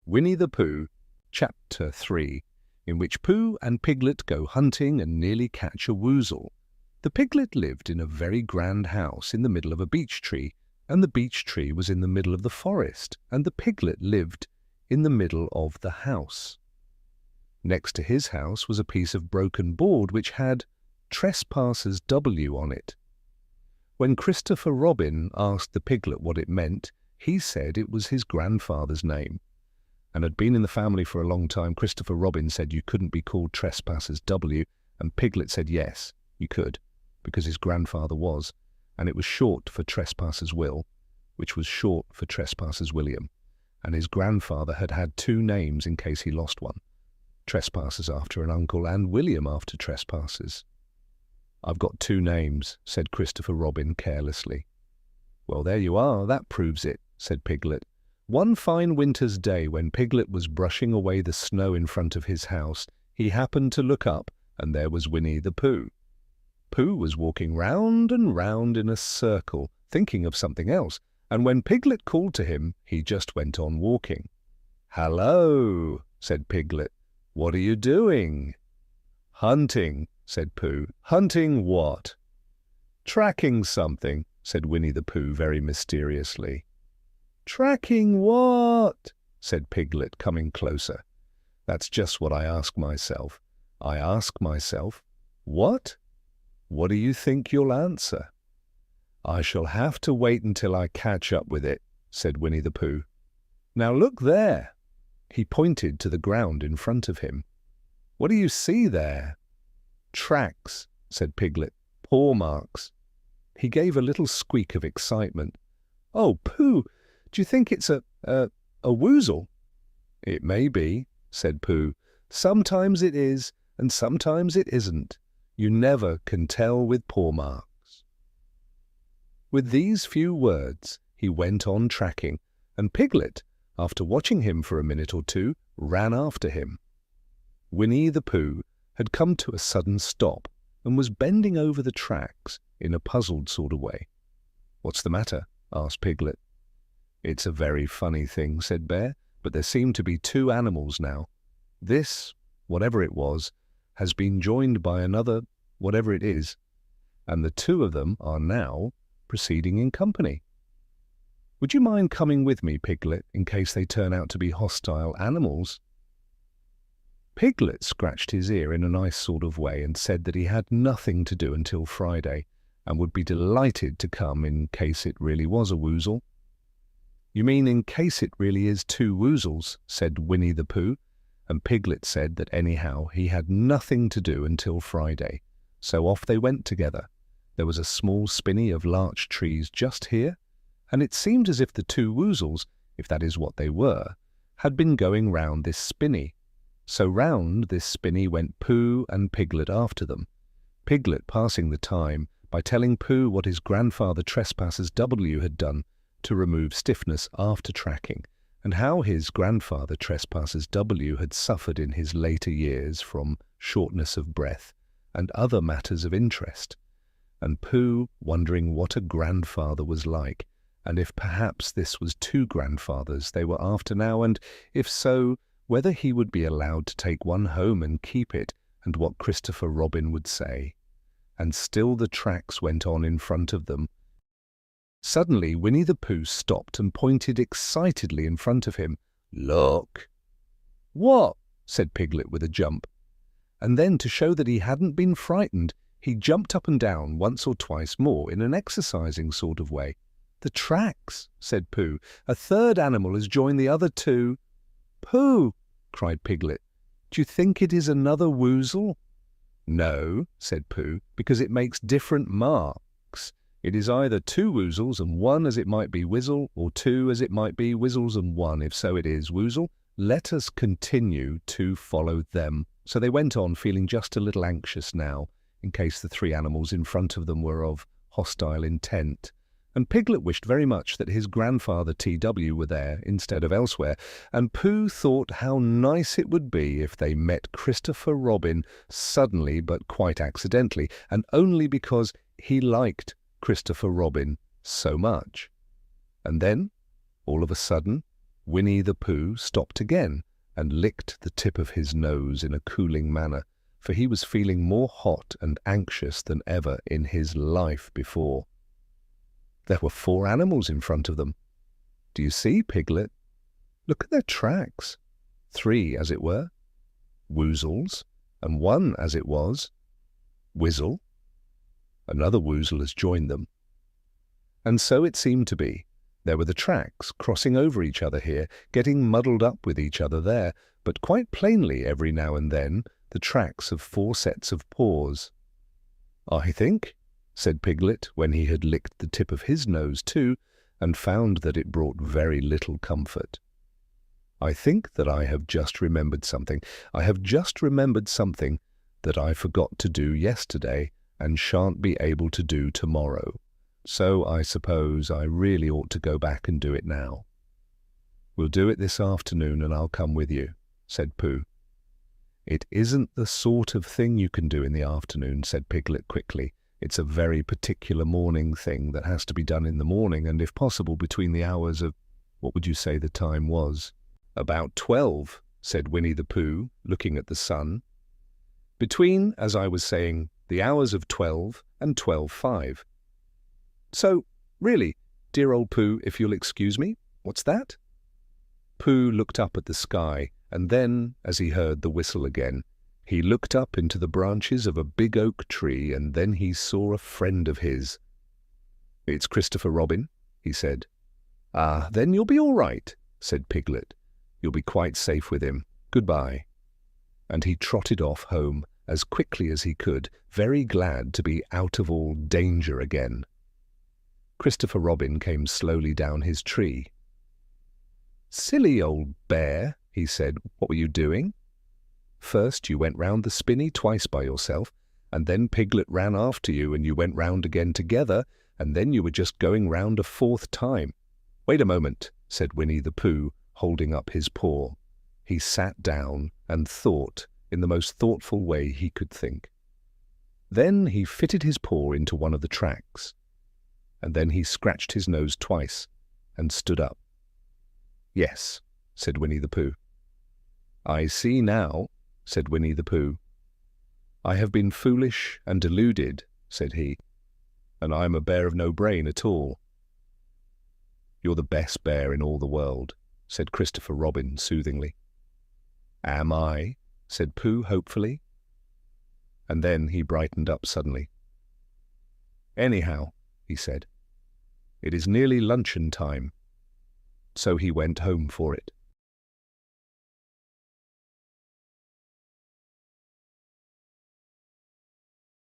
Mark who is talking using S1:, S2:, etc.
S1: Winnie-the-Pooh, Chapter 3, in which Pooh and Piglet go hunting and nearly catch a woozle. The piglet lived in a very grand house in the middle of a beech tree, and the beech tree was in the middle of the forest, and the piglet lived in the middle of the house. Next to his house was a piece of broken board which had Trespassers W on it. When Christopher Robin asked the piglet what it meant, he said it was his grandfather's name. And had been in the family for a long time, Christopher Robin said you couldn't be called Trespassers W, and Piglet said yes, you could, because his grandfather was, and it was short for Trespassers Will, which was short for Trespassers William, and his grandfather had had two names in case he lost one, Trespassers after an uncle and William after Trespassers. "I've got two names," said Christopher Robin carelessly. "Well, there you are, that proves it," said Piglet. One fine winter's day, when Piglet was brushing away the snow in front of his house, he happened to look up, and there was Winnie-the-Pooh. Pooh was walking round and round in a circle, thinking of something else, and when Piglet called to him, he just went on walking. "Hello," said Piglet. "What are you doing?" "Hunting," said Pooh. "Hunting what?" "Tracking something," said Winnie-the-Pooh very mysteriously. "Tracking what?" said Piglet, coming closer. "That's just what I ask myself. I ask myself, what? What do you think you'll answer?" "I shall have to wait until I catch up with it," said Winnie-the-Pooh. "Now look there." He pointed to the ground in front of him. "What do you see there?" "Tracks," said Piglet. "Paw marks." He gave a little squeak of excitement. "Oh, Pooh! Do you think it's a woozle?" "It may be," said Pooh. "Sometimes it is, and sometimes it isn't. You never can tell with paw marks." With these few words, he went on tracking, and Piglet, after watching him for a minute or two, ran after him. Winnie-the-Pooh had come to a sudden stop and was bending over the tracks in a puzzled sort of way. "What's the matter?" asked Piglet. "It's a very funny thing," said Bear, "but there seem to be two animals now. This, whatever it was, has been joined by another, whatever it is, and the two of them are now proceeding in company. Would you mind coming with me, Piglet, in case they turn out to be hostile animals?" Piglet scratched his ear in a nice sort of way and said that he had nothing to do until Friday, and would be delighted to come in case it really was a woozle. "You mean in case it really is two woozles," said Winnie-the-Pooh, and Piglet said that anyhow he had nothing to do until Friday. So off they went together. There was a small spinney of larch trees just here, and it seemed as if the two woozles, if that is what they were, had been going round this spinney. So round this spinney went Pooh and Piglet after them, Piglet passing the time by telling Pooh what his grandfather Trespassers W had done to remove stiffness after tracking, and how his grandfather Trespassers W had suffered in his later years from shortness of breath and other matters of interest, and Pooh wondering what a grandfather was like, and if perhaps this was two grandfathers they were after now, and if so, whether he would be allowed to take one home and keep it, and what Christopher Robin would say. And still the tracks went on in front of them. Suddenly Winnie-the-Pooh stopped and pointed excitedly in front of him. "Look!" "What?" said Piglet with a jump. And then, to show that he hadn't been frightened, he jumped up and down once or twice more in an exercising sort of way. "The tracks," said Pooh. "A third animal has joined the other two." "Pooh!" cried Piglet. "Do you think it is another woozle?" "No," said Pooh, "because it makes different marks. It is either two woozles and one as it might be whizzle, or two as it might be whizzles and one, if so it is woozle. Let us continue to follow them." So they went on, feeling just a little anxious now, in case the three animals in front of them were of hostile intent. And Piglet wished very much that his grandfather TW were there instead of elsewhere, and Pooh thought how nice it would be if they met Christopher Robin suddenly but quite accidentally, and only because he liked Christopher Robin so much. And then, all of a sudden, Winnie-the-Pooh stopped again and licked the tip of his nose in a cooling manner, for he was feeling more hot and anxious than ever in his life before. There were 4 animals in front of them. Do you see, Piglet? Look at their tracks. 3, as it were. Woozles, and 1, as it was. Whizzle. Another woozle has joined them. And so it seemed to be. There were the tracks, crossing over each other here, getting muddled up with each other there, but quite plainly every now and then the tracks of 4 sets of paws. "I think," said Piglet, when he had licked the tip of his nose too, and found that it brought very little comfort. "I think that I have just remembered something. I have just remembered something that I forgot to do yesterday and shan't be able to do tomorrow. So I suppose I really ought to go back and do it now." "We'll do it this afternoon and I'll come with you," said Pooh. "It isn't the sort of thing you can do in the afternoon," said Piglet quickly. "It's a very particular morning thing that has to be done in the morning, and if possible between the hours of—" "What would you say the time was?" "About 12, said Winnie-the-Pooh, looking at the sun. "Between, as I was saying, the hours of 12 and 12:05. So, really, dear old Pooh, if you'll excuse me, what's that?" Pooh looked up at the sky, and then, as he heard the whistle again, he looked up into the branches of a big oak tree, and then he saw a friend of his. "It's Christopher Robin," he said. "Ah, then you'll be all right," said Piglet. "You'll be quite safe with him. Goodbye." And he trotted off home as quickly as he could, very glad to be out of all danger again. Christopher Robin came slowly down his tree. "Silly old bear," he said, "what were you doing? First you went round the spinney twice by yourself, and then Piglet ran after you, and you went round again together, and then you were just going round a 4th time. Wait a moment," said Winnie-the-Pooh, holding up his paw. He sat down and thought in the most thoughtful way he could think. Then he fitted his paw into one of the tracks, and then he scratched his nose twice and stood up. "Yes," said Winnie-the-Pooh. "I see now," said Winnie-the-Pooh. "I have been foolish and deluded," said he, "and I am a bear of no brain at all." "You're the best bear in all the world," said Christopher Robin soothingly. "Am I?" said Pooh hopefully. And then he brightened up suddenly. "Anyhow," he said, "it is nearly luncheon time." So he went home for it.